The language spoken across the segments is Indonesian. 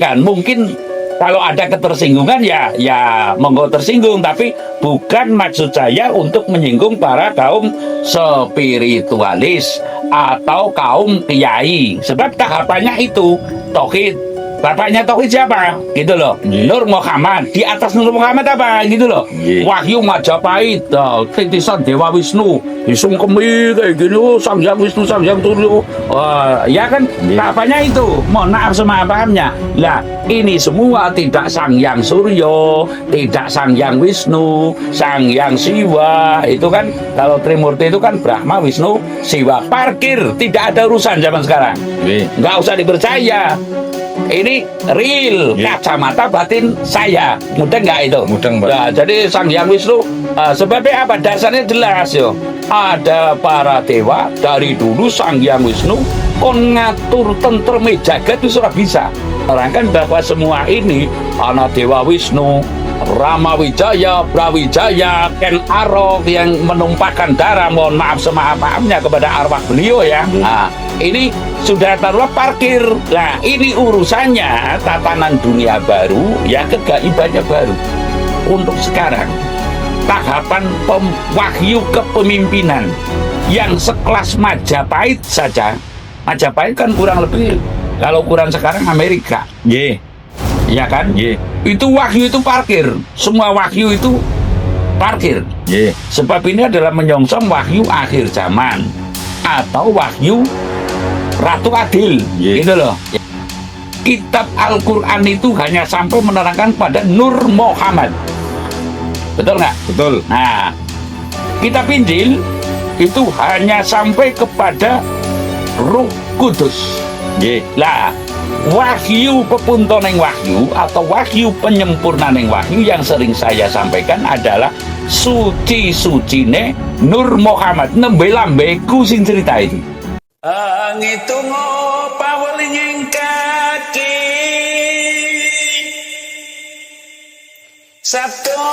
Kan mungkin kalau ada ketersinggungan ya monggo tersinggung, tapi bukan maksud saya untuk menyinggung para kaum spiritualis atau kaum kiai, sebab tahapannya itu tauhid. Bapaknya tauhid siapa? Gitu loh. Nur Muhammad. Di atas Nur Muhammad apa? Gitu loh. Wahyu Majapahit, titisan Dewa Wisnu, disungkemi kayak gini, Sang Hyang Wisnu, Sang Hyang Surya. Ya kan? Tahapannya itu. Mohon maaf sama pahamnya. Lah, ini semua tidak Sang Hyang Surya, tidak Sang Hyang Wisnu, Sang Hyang Siwa. Itu kan kalau Trimurti itu kan Brahma, Wisnu, Siwa. Parkir, tidak ada urusan zaman sekarang. Nggak usah dipercaya. Ini real kacamata batin saya. Mudeng nggak itu? Mudeng, Pak. Nah, jadi Sang Hyang Wisnu sebabnya apa? Dasarnya jelas yo. Ada para dewa dari dulu. Sang Hyang Wisnu kon ngatur tentrem jagat itu sudah bisa. Terangkan bahwa semua ini anak Dewa Wisnu, Rama Wijaya, Brawijaya, Ken Arok yang menumpahkan darah, mohon maaf semaaf-maafnya kepada arwah beliau ya. Nah, ini sudah taruhlah parkir. Nah, ini urusannya tatanan dunia baru, ya kegaibannya baru. Untuk sekarang, tahapan wahyu kepemimpinan yang sekelas Majapahit saja. Majapahit kan kurang lebih, kalau ukuran sekarang Amerika. Ya kan? Itu wahyu itu parkir. Semua wahyu itu parkir. Sebab ini adalah menyongsong wahyu akhir zaman atau wahyu Ratu Adil. Gitu loh. Kitab Al-Quran itu hanya sampai menerangkan pada Nur Muhammad. Betul nggak? Betul. Nah, kitab Injil itu hanya sampai kepada Roh Kudus. Lah, wahyu pepuntoneng wahyu atau wahyu penyempurnaneng wahyu yang sering saya sampaikan adalah suci-sucine Nur Muhammad. Nembe lambeku sing cerita itu. Ngitungo pawelinging kaki sabdo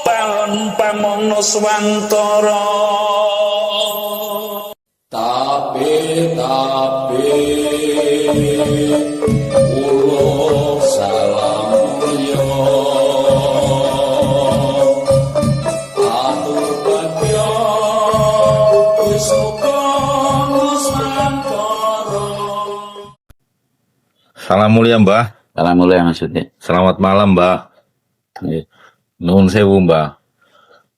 palon pamongno swantara. Tapi ulo salam yo atur bagyo isuka nusantara. Salam mulia Mbah. Salam mulia maksudnya. Selamat malam Mbah. Nuhun sewu Mbah.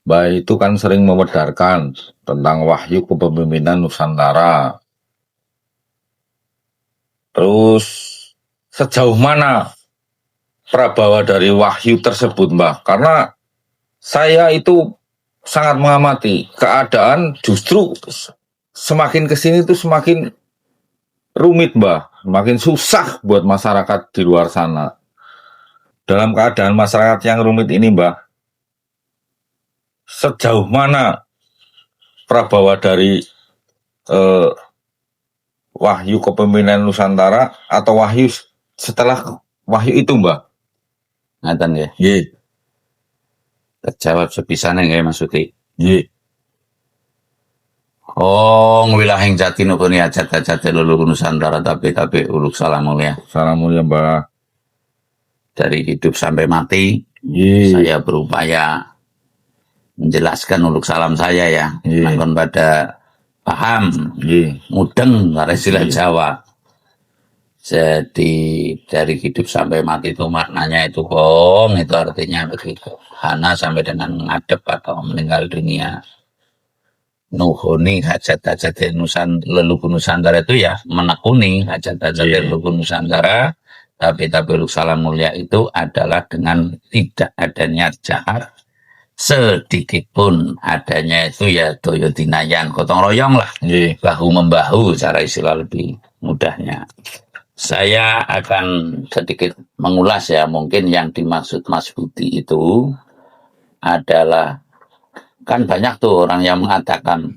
Mbah itu kan sering memedarkan tentang wahyu kepemimpinan Nusantara. Terus sejauh mana prabawa dari wahyu tersebut Mbah? Karena saya itu sangat mengamati keadaan justru semakin kesini itu semakin rumit Mbah, semakin susah buat masyarakat di luar sana. Dalam keadaan masyarakat yang rumit ini Mbah, sejauh mana prabawa dari wahyu kepemimpinan Nusantara atau wahyu setelah wahyu itu Mbah? Ngaten ya. Terjawab sepisane nggih maksudnya. Wilahing jati nukuni ajat-ajat leluhur Nusantara tapi uluk salam mulia. Salam mulia Mbah. Dari hidup sampai mati, saya berupaya menjelaskan uluk salam saya ya. Nangkon pada paham, mudeng karena istilah Jawa. Jadi dari hidup sampai mati itu maknanya itu itu artinya begitu. Hana sampai dengan menghadap atau meninggal dunia. Nuhuni hajat-hajat leluhur Nusantara itu ya menekuni hajat-hajat leluhur Nusantara. Tapi uluk salam mulia itu adalah dengan tidak adanya jahat sedikit pun, adanya itu ya doyo dinayan gotong royong lah, bahu membahu cara istilah lebih mudahnya. Saya akan sedikit mengulas ya, mungkin yang dimaksud Mas Budi itu adalah kan banyak tuh orang yang mengatakan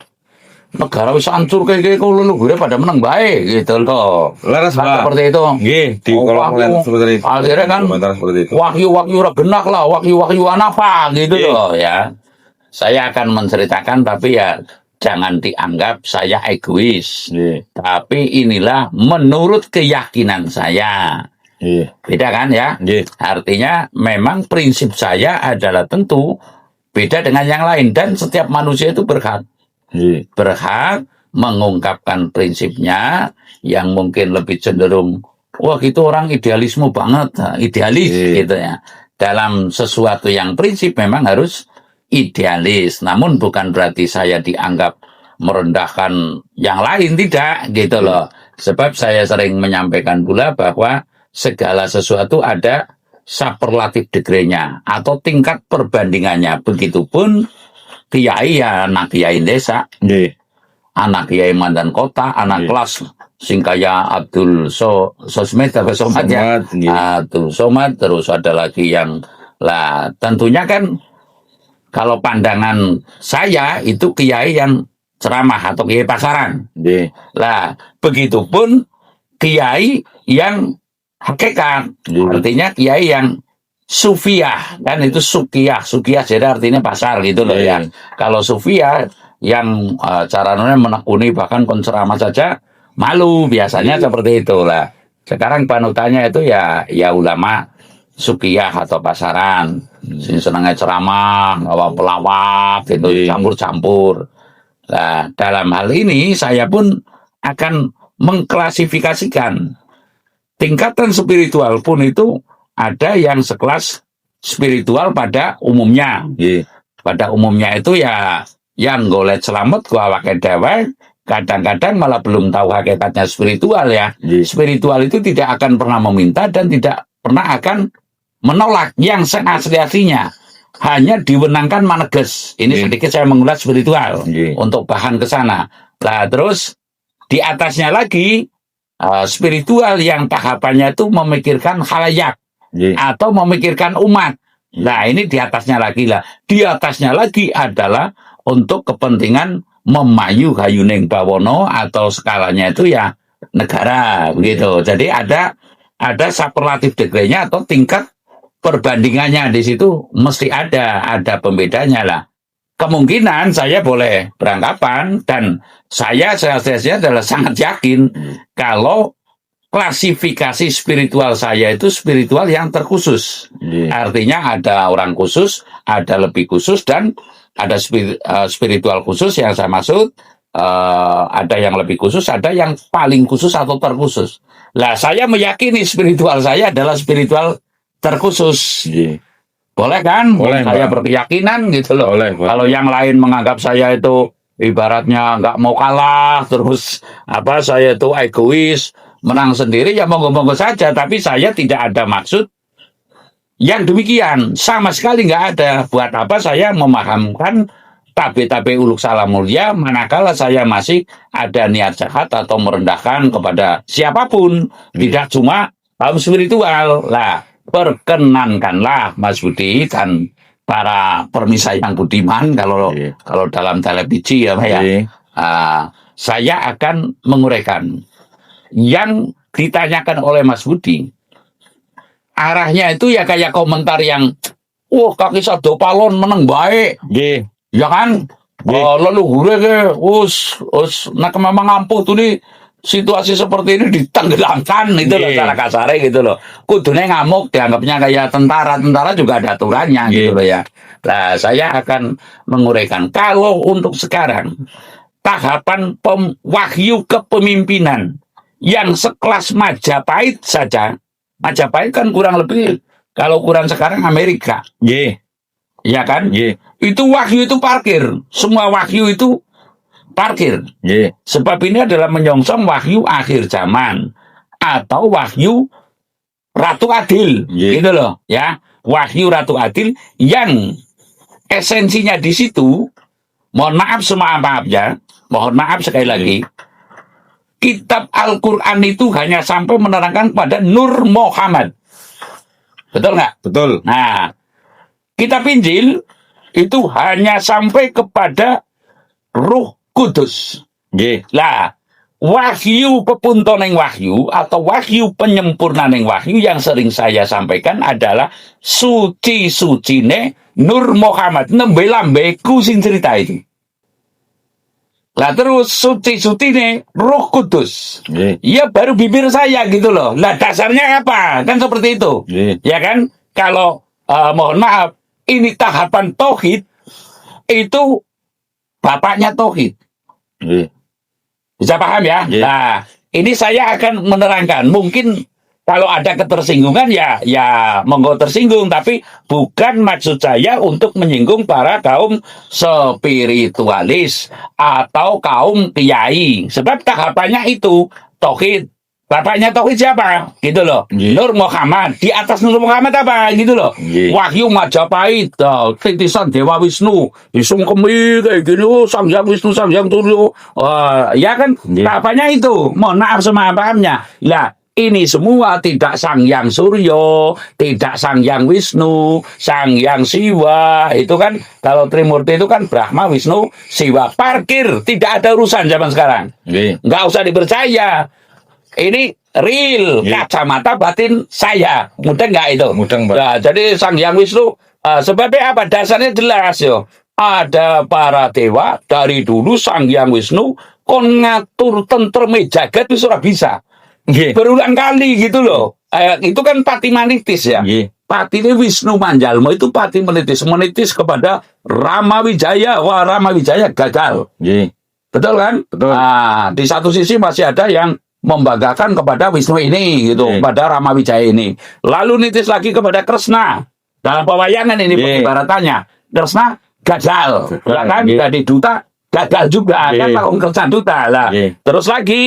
negara wis hancur kayak leluhurnya pada menang baik gitu loh. Laras kan seperti itu. Di kolom seperti itu. Akhirnya kan wahyu ragenah lah, wahyu-wahyuan apa gitu loh ya. Saya akan menceritakan tapi ya jangan dianggap saya egois. Tapi inilah menurut keyakinan saya. Nggih. Beda kan ya? Nggih. Artinya memang prinsip saya adalah tentu beda dengan yang lain. Dan setiap manusia itu berhak Nggih. mengungkapkan prinsipnya yang mungkin lebih cenderung, wah itu orang idealisme banget, idealis gitu ya. Dalam sesuatu yang prinsip memang harus idealis. Namun bukan berarti saya dianggap merendahkan yang lain, tidak gitu loh. Sebab saya sering menyampaikan pula bahwa segala sesuatu ada superlatif degree-nya atau tingkat perbandingannya. Begitupun kiai ya anak kiai desa, Nggih. anak kiai mandan kota, anak Nggih. kelas sing kaya Abdul Sosmed atau Somad ya. Somad, nggih. Abdul Somad, terus ada lagi yang lah tentunya kan kalau pandangan saya itu kiai yang ceramah atau kiai pasaran. Nggih. Lah begitupun kiai yang hakikat, Nggih. artinya kiai yang sufiah, kan itu sukiah jadi artinya pasar gitu loh ya. Kalau sufiah yang caranya menekuni bahkan penceramah saja malu biasanya seperti itulah. Sekarang panutannya itu ya ulama sukiah atau pasaran, sing senengnya ceramah, ngawa pelawak gitu, campur-campur. Nah, dalam hal ini saya pun akan mengklasifikasikan tingkatan spiritual pun itu ada yang sekelas spiritual pada umumnya. Pada umumnya itu ya yang golek selamat gua pakai dewe, kadang-kadang malah belum tahu hakikatnya spiritual ya. Spiritual itu tidak akan pernah meminta dan tidak pernah akan menolak yang asli-aslinya. Hanya diwenangkan maneges. Ini sedikit saya mengulas spiritual untuk bahan ke sana. Nah, terus di atasnya lagi spiritual yang tahapannya itu memikirkan khalayak atau memikirkan umat. Nah, ini di atasnya lagi lah. Di atasnya lagi adalah untuk kepentingan memayu hayuning bawono atau skalanya itu ya negara begitu. Jadi ada superlatif degree-nya atau tingkat perbandingannya di situ mesti ada pembedanya lah. Kemungkinan saya boleh beranggapan dan saya adalah sangat yakin kalau klasifikasi spiritual saya itu spiritual yang terkhusus. Artinya ada orang khusus, ada lebih khusus dan ada spiritual khusus yang saya maksud. Ada yang lebih khusus, ada yang paling khusus atau terkhusus. Lah saya meyakini spiritual saya adalah spiritual terkhusus. Boleh kan? Boleh, saya Pak. berkeyakinan gitu loh. Boleh, Pak. Kalau yang lain menganggap saya itu ibaratnya nggak mau kalah, terus saya itu egois, menang sendiri ya monggo-monggo saja. Tapi saya tidak ada maksud yang demikian, sama sekali nggak ada. Buat apa saya memahamkan tabe-tabe uluk salam mulia, manakala saya masih ada niat jahat atau merendahkan kepada siapapun, tidak cuma kaum spiritual. Lah, perkenankanlah Mas Budi dan para permisa yang budiman kalau dalam televisi ya Pak ya. Saya akan menguraikan yang ditanyakan oleh Mas Budi. Arahnya itu ya kayak komentar yang kaki sado palon menang baik. Ya kan? Leluhur ke us nak memang ampuh tuh nih situasi seperti ini ditenggelamkan itu loh cara kasarnya gitu loh. Kudune ngamuk dianggapnya kayak tentara juga ada aturannya gitu loh ya. Nah, saya akan menguraikan kalau untuk sekarang tahapan wahyu kepemimpinan yang sekelas Majapahit saja. Majapahit kan kurang lebih kalau kurang sekarang Amerika. Ya kan? Itu wahyu itu parkir. Semua wahyu itu parkir. Sebab ini adalah menyongsong wahyu akhir zaman atau wahyu Ratu Adil. Gitu loh, ya. Wahyu Ratu Adil yang esensinya di situ, mohon maaf ya. Mohon maaf sekali lagi. Kitab Al-Qur'an itu hanya sampai menerangkan pada Nur Muhammad. Betul nggak? Betul. Nah, kitab Injil itu hanya sampai kepada Ruh Kudus. Lah, wahyu pepuntoneng wahyu atau wahyu penyempurnaning wahyu yang sering saya sampaikan adalah suci-sucine Nur Muhammad. Nembe lambeku sing cerita itu. Lah terus suci-suci nih Roh Kudus. Nggih. Ya baru bibir saya gitu loh. Lah dasarnya apa? Kan seperti itu. Nggih. Ya kan? Kalau mohon maaf, ini tahapan tauhid itu bapaknya tauhid. Nggih. Bisa paham ya? Nggih. Nah, ini saya akan menerangkan. Mungkin kalau ada ketersinggungan ya monggo tersinggung, tapi bukan maksud saya untuk menyinggung para kaum spiritualis atau kaum kiai. Sebab tahapannya itu tauhid. Bapaknya tauhid siapa? Gitu loh. Nggih. Nur Muhammad. Di atas Nur Muhammad apa? Gitu loh. Nggih. Wahyu Majapahit, titisan Dewa Wisnu, disungkemi kayak gini, Sang Hyang Wisnu, Sang Hyang Turyo. Ya kan? Nggih. Tahapannya itu. Mohon maaf sama pahamnya. Lah, ini semua tidak Sang Hyang Suryo, tidak Sang Hyang Wisnu, Sang Hyang Siwa. Itu kan kalau Trimurti itu kan Brahma, Wisnu, Siwa. Parkir, tidak ada urusan zaman sekarang. Nggih. Nggak usah dipercaya. Ini real Nggih. kacamata batin saya. Mudeng nggak itu? Mudeng, Pak. Nah, jadi Sang Hyang Wisnu sebabnya apa? Dasarnya jelas yo. Ada para dewa dari dulu Sang Hyang Wisnu kon ngatur tentreme jagat itu sudah bisa. Nggih. Berulang kali gitu loh. Itu kan pati manitis ya. Nggih. Pati ini Wisnu Manjalmo itu pati menitis kepada Rama Wijaya. Wah, Rama Wijaya gagal. Nggih. Betul kan? Betul. Nah, di satu sisi masih ada yang membanggakan kepada Wisnu ini gitu, Nggih. pada Rama Wijaya ini. Lalu nitis lagi kepada Kresna. Dalam pewayangan ini Nggih. ibaratannya. Kresna gagal. Gagal, Ya kan? nggih. Jadi duta gagal juga. Nggih. Kan Pak Kresna duta lah. Nggih. Terus lagi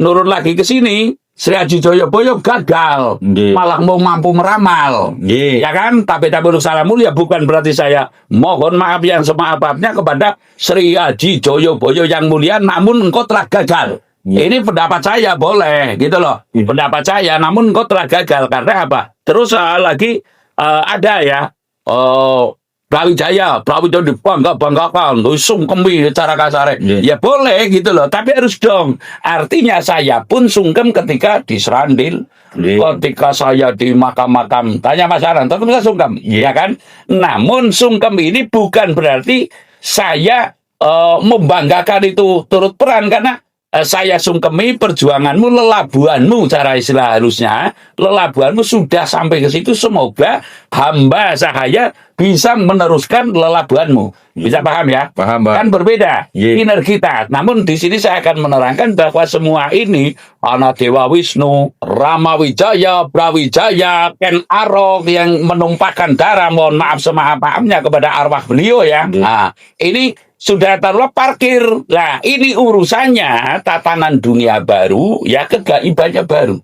nurun lagi ke sini, Sri Haji Joyoboyo gagal. Nggih. Malah mau mampu meramal. Nggih. Ya kan? Tapi salam mulia bukan berarti saya mohon maaf yang semaaf-maafnya kepada Sri Haji Joyoboyo yang mulia, namun engkau telah gagal. Ya. Ini pendapat saya boleh gitu loh. Ya. Pendapat saya, namun engkau telah gagal karena apa? Terus lagi ada ya. Brawijaya dibanggakan, sungkemi cara kasar. Ya. Ya boleh gitu loh, tapi harus dong. Artinya saya pun sungkem ketika di Serandil, Ya. ketika saya di makam-makam. Tanya Mas Aran, tentu saya sungkem, ya kan? Namun sungkem ini bukan berarti saya membanggakan itu turut peran, karena saya sungkemi perjuanganmu, lelabuhanmu, cara istilah halusnya, lelabuhanmu sudah sampai ke situ. Semoga hamba sahaya bisa meneruskan lelabuhanmu. Bisa paham ya? Paham, Pak. Kan berbeda Iya. kita. Namun di sini saya akan menerangkan bahwa semua ini anak Dewa Wisnu, Rama Wijaya, Brawijaya, Ken Arok yang menumpahkan darah, mohon maaf semaaf-maafnya kepada arwah beliau ya. Iya. Nah, ini sudah taruhlah parkir. Nah, ini urusannya tatanan dunia baru, ya kegaibannya baru.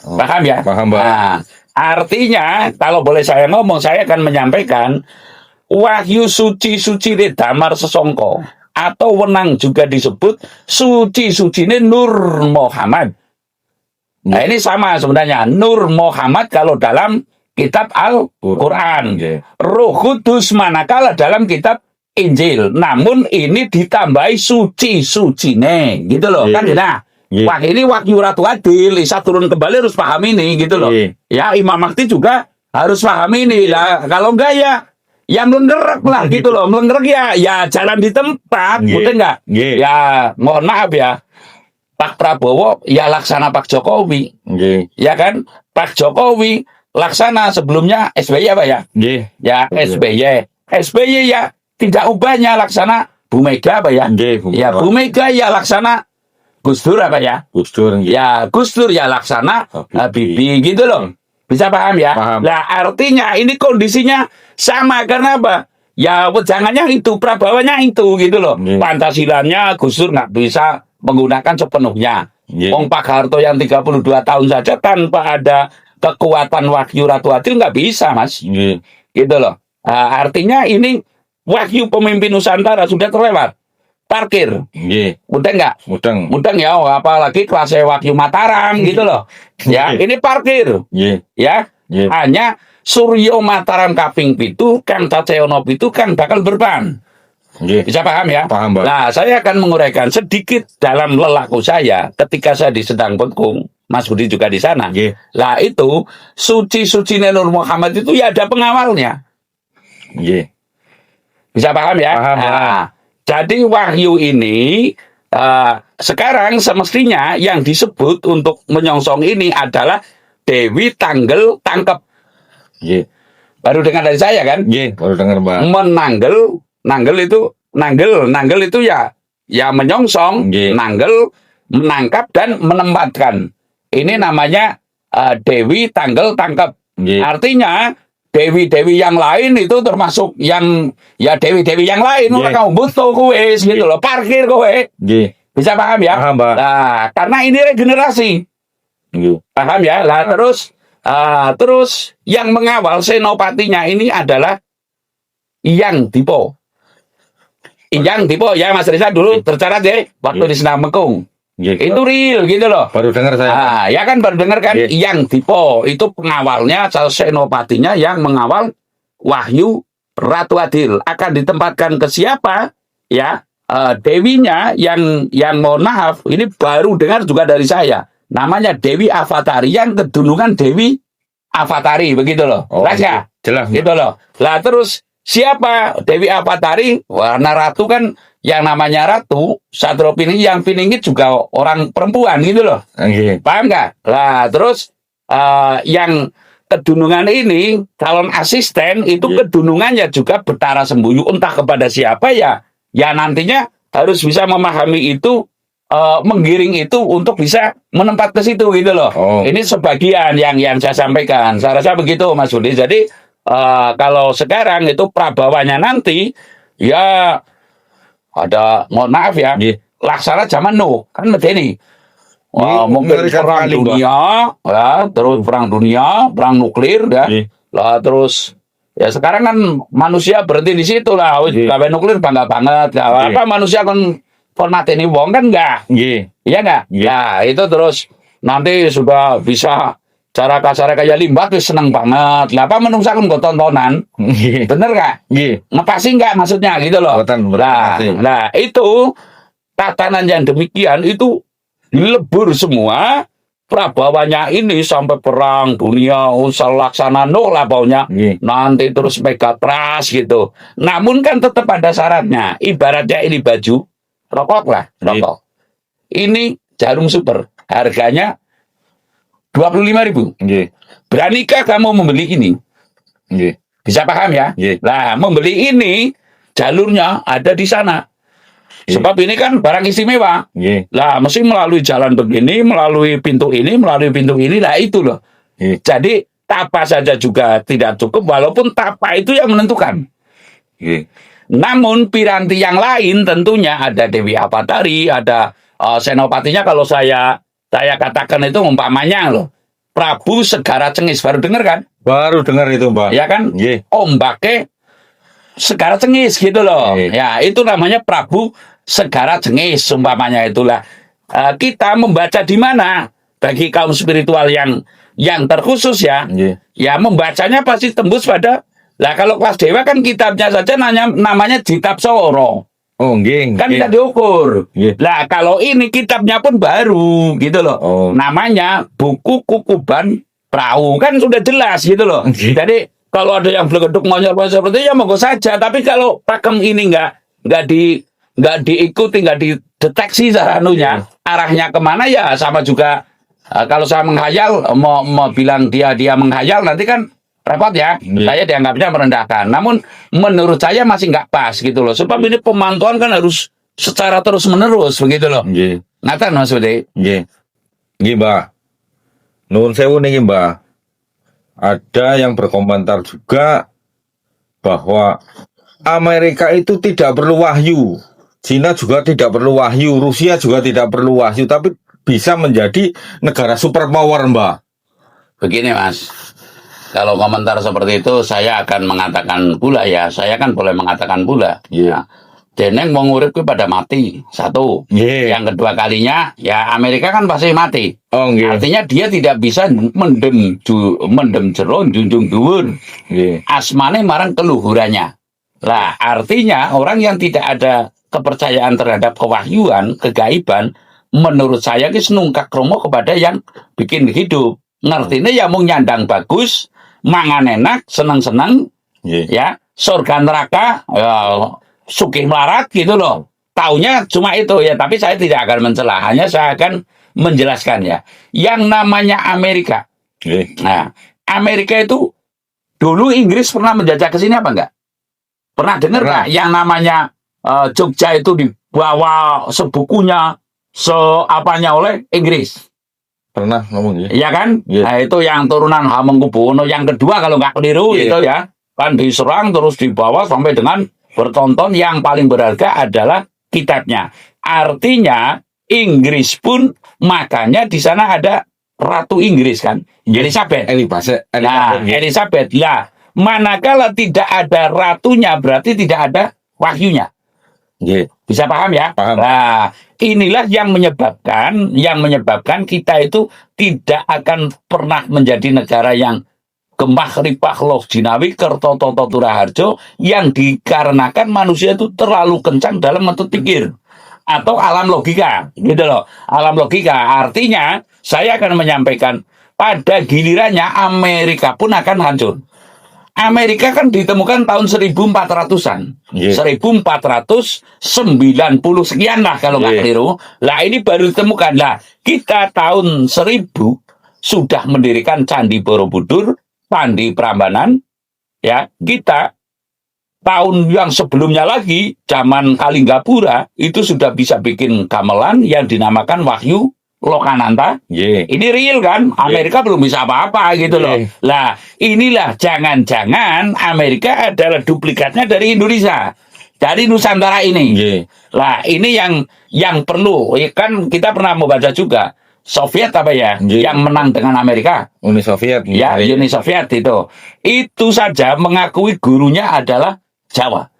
Paham ya? Paham, Pak. Nah, artinya, kalau boleh saya ngomong, saya akan menyampaikan wahyu suci-suci ini damar sesongko. Atau wenang juga disebut suci-suci ini Nur Muhammad. Nah, ini sama sebenarnya. Nur Muhammad kalau dalam kitab Al-Quran. Nggih. Roh Kudus manakala dalam kitab Injil. Namun ini ditambahi suci-sucine. Gitu loh. Iya. Kan nah, Iya. wah ini wahyu Ratu Adil. Isa turun kembali harus paham ini. Gitu loh. Iya. Ya Imam Mahdi juga harus paham ini. Lah, kalau enggak ya melenggerek lah gitu loh. Melenggerek ya jalan di tempat. Iya. Betul enggak? Iya. Ya mohon maaf ya. Pak Prabowo ya laksana Pak Jokowi. Nggih. Ya kan? Pak Jokowi laksana, sebelumnya SBY apa ya? Nggih. Ya SBY. SBY ya tidak ubahnya laksana Bu Mega apa ya? Nggih, Bu Ya Mega. Bu Mega ya laksana Gus Dur apa ya? Gus Dur nggih. Ya Gus Dur ya laksana Habibie gitu loh. Bisa paham ya? Paham. Nah artinya ini kondisinya sama karena apa? Ya wejangannya itu, prabawanya itu gitu loh. Nggih. Pantasilanya Gus Dur nggak bisa menggunakan sepenuhnya. Nggih. Wong Pak Harto yang 32 tahun saja tanpa ada kekuatan wahyu Ratu Adil nggak bisa, Mas. Nggih. Gitu loh. Artinya ini wahyu pemimpin Nusantara sudah terlewat. Parkir. Nggih. Mudah nggak? Mudeng. Mudeng ya, apalagi kelas wahyu Mataram gitu loh. Ya, ini parkir. Nggih. Ya, Nggih. hanya Suryo Mataram kaping pitu, Kang Caceono pitu kan bakal berpan. Nggih. Bisa paham ya? Paham, Pak. Nah, saya akan menguraikan sedikit dalam lelaku saya ketika saya di Sedang Pengkung. Mas Budi juga di sana. Nggih. Lah itu suci-suci Nur Muhammad itu ya ada pengawalnya. Nggih. Bisa paham ya? Paham, Nah, Jadi wahyu ini sekarang semestinya yang disebut untuk menyongsong ini adalah Dewi Tanggel Tangkep. Nggih. Baru dengar dari saya kan? Nggih, baru dengar, Mbah. Menanggel, nanggel itu ya menyongsong, Nggih. nanggel, menangkap dan menempatkan. Ini namanya Dewi Tanggel Tangkep. Nggih. Artinya dewi-dewi yang lain itu termasuk yang ya dewi-dewi yang lain. Ora Nggih. kamu butuh kowe gitu loh, parkir kowe. Nggih. Bisa paham ya? Paham, Mbak. Nah, karena ini regenerasi. Nggih. Paham ya? Lah terus yang mengawal senopatinya ini adalah Yang Dipo. Yang Dipo ya Mas Risa dulu tercatat ya waktu di Senang Mekung. Nggih. Itu real gitu loh. Baru dengar saya. Ya kan baru dengar kan? Iya. Yang Dipo itu pengawalnya, senopatinya yang mengawal wahyu Ratu Adil. Akan ditempatkan ke siapa? Ya, dewinya yang mohon maaf, ini baru dengar juga dari saya. Namanya Dewi Avatari, yang kedunungan Dewi Avatari, begitu loh. Jelas nggak? Jelas. Gitu loh. Lah terus siapa Dewi Avatari? Warna ratu kan, yang namanya ratu Satrio Piningit, yang Piningit juga orang perempuan gitu loh. Nggih. Paham nggak? Lah terus yang kedunungan ini calon asisten itu Iya. kedunungannya juga Betara Sembuyu, entah kepada siapa ya nantinya harus bisa memahami itu, menggiring itu untuk bisa menempat ke situ gitu loh. Oh. Ini sebagian yang saya sampaikan. Saya rasa begitu Mas Budi. Jadi kalau sekarang itu prabawanya nanti ya ada, mohon maaf ya, Nggih. laksana zaman Nuh kan medeni. Nggih, Mungkin mengerikan perang sekali, Mbak. dunia, ya, terus perang dunia, perang nuklir, ya, Nggih. lah terus ya sekarang kan manusia berhenti di situ lah, Nggih. gawe nuklir bangga banget, gak Nggih. apa manusia kan formateni wong kan enggak, Nggih. iya enggak? Nggih. Ya itu terus nanti sudah bisa cara kasarnya kayak limbah tuh seneng banget, lah apa menungsa kan gue tontonan, Nggih. bener gak? Nggih. Ngepasi enggak maksudnya gitu loh. Boten, Nah, ngepasi. itu tatanan yang demikian itu dilebur semua prabawanya ini sampai perang dunia usah laksana Nuh lah pokoknya. Nggih. Nanti terus megatras gitu. Namun kan tetap ada syaratnya. Ibaratnya ini baju rokok lah, rokok. Ini jarum super, harganya 25.000. Nggih. Beranikah kamu membeli ini? Nggih. Bisa paham ya? Nggih. Nah, membeli ini jalurnya ada di sana. Nggih. Sebab ini kan barang istimewa. Nggih. Lah, mesti melalui jalan begini, melalui pintu ini, lah itu loh. Nggih. Jadi, tapa saja juga tidak cukup, walaupun tapa itu yang menentukan. Nggih. Namun, piranti yang lain tentunya ada Dewi Avatari, ada senopatinya kalau saya katakan itu umpamanya loh. Prabu Segara Cengis, baru dengar kan? Baru dengar itu, Mbak. Ya kan? Nggih. Ombake Segara Cengis gitu loh. Oke. Ya, itu namanya Prabu Segara Cengis umpamanya itulah. Kita membaca di mana? Bagi kaum spiritual yang terkhusus ya. Nggih. Ya membacanya pasti tembus pada. Lah kalau kelas dewa kan kitabnya saja namanya Jitab Soro. Oh, nggih. Kan nggih. bisa diukur. Nggih. Lah kalau ini kitabnya pun baru gitu loh. Oh. Namanya Buku Kukuban Perahu, kan sudah jelas gitu loh. Nggih. Jadi kalau ada yang beleduk monyet seperti itu ya monggo saja. Tapi kalau pakem ini nggak diikuti, nggak dideteksi saranunya, arahnya kemana ya sama juga. Kalau saya menghayal, mau bilang dia menghayal nanti kan repot ya. Iya. Saya dianggapnya merendahkan. Namun menurut saya masih nggak pas gitu loh. Sebab ini pemantauan kan harus secara terus menerus begitu loh. Nggih. Ngaten Mas Budi. Nggih. Nggih, Mbak. Nuwun sewu niki, Mbak. Ada yang berkomentar juga bahwa Amerika itu tidak perlu wahyu. Cina juga tidak perlu wahyu, Rusia juga tidak perlu wahyu, tapi bisa menjadi negara superpower, Mbak. Begini Mas, kalau komentar seperti itu saya akan mengatakan pula ya, saya kan boleh mengatakan pula. Iya. Deneng mau ngurip kuwi pada mati, satu. Nggih. Yang kedua kalinya, ya Amerika kan pasti mati. Oh, nggih. Artinya dia tidak bisa mendem jero junjung dhuwur. Nggih. Asmane marang keluhurannya. Lah, artinya orang yang tidak ada kepercayaan terhadap kewahyuan, kegaiban, menurut saya ki senungkak kromo kepada yang bikin hidup. Ngertine ya mung nyandang bagus, mangan enak, seneng-seneng, Nggih. ya, surga neraka, ya, sugih melarat gitu loh. Taunya cuma itu ya, tapi saya tidak akan mencela, hanya saya akan menjelaskan ya. Yang namanya Amerika. Nggih. Nah, Amerika itu dulu Inggris pernah menjajah ke sini apa enggak? Pernah dengar Pernah. nggak yang namanya Jogja itu dibawa sebukunya, seapanya oleh Inggris? Pernah ngomong ya. Iya kan? Iya. Nah, itu yang turunan Hamengkubuwono yang kedua kalau nggak keliru Iya. itu ya. Kan diserang terus dibawa sampai dengan bertonton, yang paling berharga adalah kitabnya. Artinya Inggris pun, makanya di sana ada Ratu Inggris kan, Elizabeth. Nah, Elizabeth. Lah, manakala tidak ada ratunya berarti tidak ada wahyunya. Nggih. Bisa paham ya? Paham. Nah, inilah yang menyebabkan kita itu tidak akan pernah menjadi negara yang gemah ripah loh jinawi kerto toto turaharjo, yang dikarenakan manusia itu terlalu kencang dalam metode pikir atau alam logika, gitu loh. Alam logika artinya saya akan menyampaikan pada gilirannya Amerika pun akan hancur. Amerika kan ditemukan tahun 1400-an. Yeah. 1490 sekian lah kalau nggak Yeah. keliru. Lah ini baru ditemukan. Lah kita tahun 1000 sudah mendirikan Candi Borobudur, Candi Prambanan. Ya, kita tahun yang sebelumnya lagi, zaman Kalinggapura, itu sudah bisa bikin gamelan yang dinamakan Wahyu Lokananta. Yeah. Ini real kan? Amerika belum bisa apa-apa gitu loh. Yeah. Lah, inilah jangan-jangan Amerika adalah duplikatnya dari Indonesia. Dari Nusantara ini. Yeah. Lah, ini yang perlu. Kan kita pernah membaca juga. Soviet apa ya? Yeah. Yang menang dengan Amerika. Uni Soviet. Ya, Uni Soviet itu. Itu saja mengakui gurunya adalah Jawa.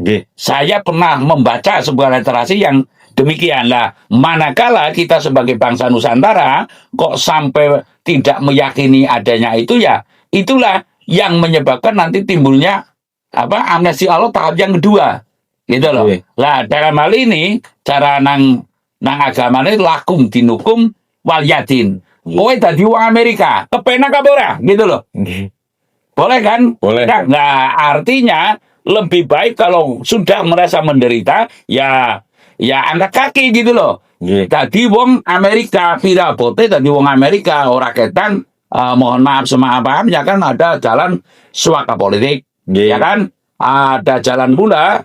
Nggih. Saya pernah membaca sebuah literasi yang demikian. Lah, manakala kita sebagai bangsa Nusantara kok sampai tidak meyakini adanya itu, ya itulah yang menyebabkan nanti timbulnya amnesti Allah tahap yang kedua, gitu loh. Oke. Lah, dalam hal ini cara nang agamane lakum dinukum wal yadin. Kowe dadi wong Amerika, kepenak apa ora, gitu loh. Nggih. Boleh kan? Boleh. Nah, artinya lebih baik kalau sudah merasa menderita, ya angkat kaki gitu loh. Nggih. Tadi wong Amerika, pirabote tadi wong Amerika, ora ketan, mohon maaf semaaf-maafnya kan ada jalan suaka politik, Nggih. ya kan? Ada jalan pula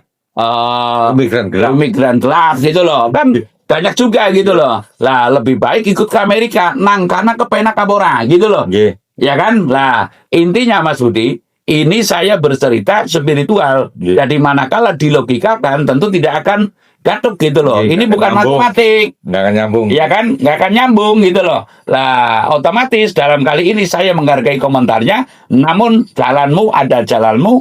Migran gelap. gitu loh. Kan banyak juga gitu loh. Lah, lebih baik ikut ke Amerika, nang karena kepenak kabora gitu loh. Nggih. Ya kan? Lah, intinya Mas Budi, ini saya bercerita spiritual. Yeah. Jadi manakala dilogikakan tentu tidak akan gatuk gitu loh. Yeah, Ini nggak bukan akan nyambung. matematik. Nggak akan nyambung. Ya kan? Nggak akan nyambung gitu loh. Lah, otomatis dalam kali ini saya menghargai komentarnya, namun jalanmu ada jalanmu,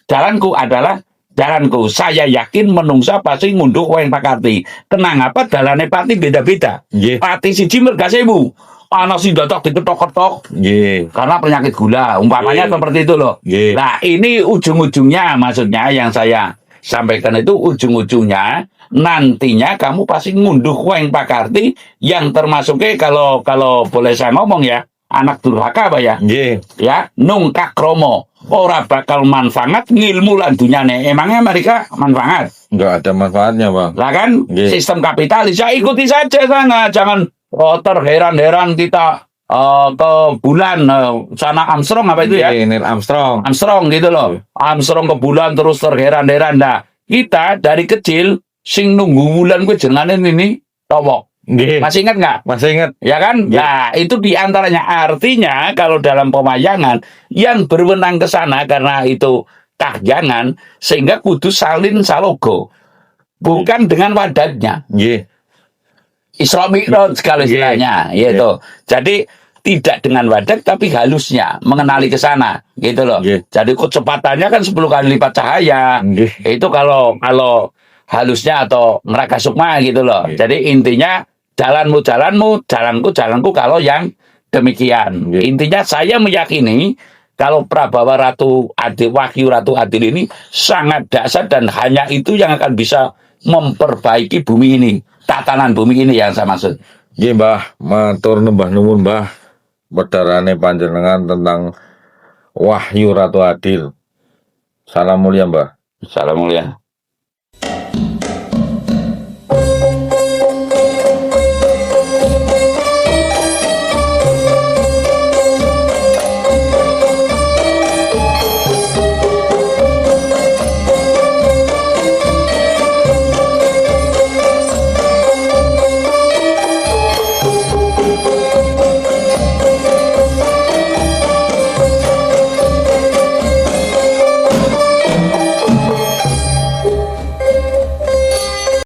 jalanku adalah jalanku. Saya yakin menungsa pasti ngunduk wae pakati. Kenang apa dalane pati beda-beda. Nggih. Pati siji merga 1000. Ana sing dotok diketok-ketok Nggih. karena penyakit gula, umpamanya Iya. seperti itu loh. Iya. Nah, ini ujung-ujungnya, maksudnya yang saya sampaikan itu ujung-ujungnya nantinya kamu pasti ngunduh weng pakarti yang termasuknya kalau boleh saya ngomong ya, anak durhaka apa ya? Nggih. Ya, nungkak kromo. Ora bakal manfaat ngilmu lan dunyane. Emangnya mereka manfaat? Nggak ada manfaatnya, Bang. Lah kan, Iya. sistem kapitalis, ya ikuti saja sana. Jangan terheran-heran kita ke bulan, sana Armstrong apa itu ya? Nggih, Neil Armstrong. Armstrong gitu loh. Armstrong ke bulan terus terheran-heran. Nah, kita dari kecil sing nunggu bulan gue jenengan ini towok. Nggih. Masih ingat nggak? Masih ingat? Ya kan? Iya. Nah, itu diantaranya. Artinya kalau dalam pemayangan yang berwenang ke sana karena itu kahyangan, sehingga kudu salin salogo. Bukan dengan wadatnya. Nggih. Isra Mi'raj sekali Iya. istilahnya, gitu. Jadi tidak dengan wadah tapi halusnya mengenali ke sana, gitu loh. Iya. Jadi kecepatannya kan 10 kali lipat cahaya. Nggih. Itu kalau halusnya atau neraka sukma gitu loh. Iya. Jadi intinya jalanmu, jalanku kalau yang demikian. Iya. Intinya saya meyakini kalau Prabawa Ratu Adil, Wahyu Ratu Adil ini sangat dahsyat dan hanya itu yang akan bisa memperbaiki bumi ini, tatanan bumi ini yang saya maksud. Nggih, Mbah, matur nembah nuwun, Mbah. Pedarane panjenengan tentang Wahyu Ratu Adil. Salam mulia, Mbah. Salam mulia.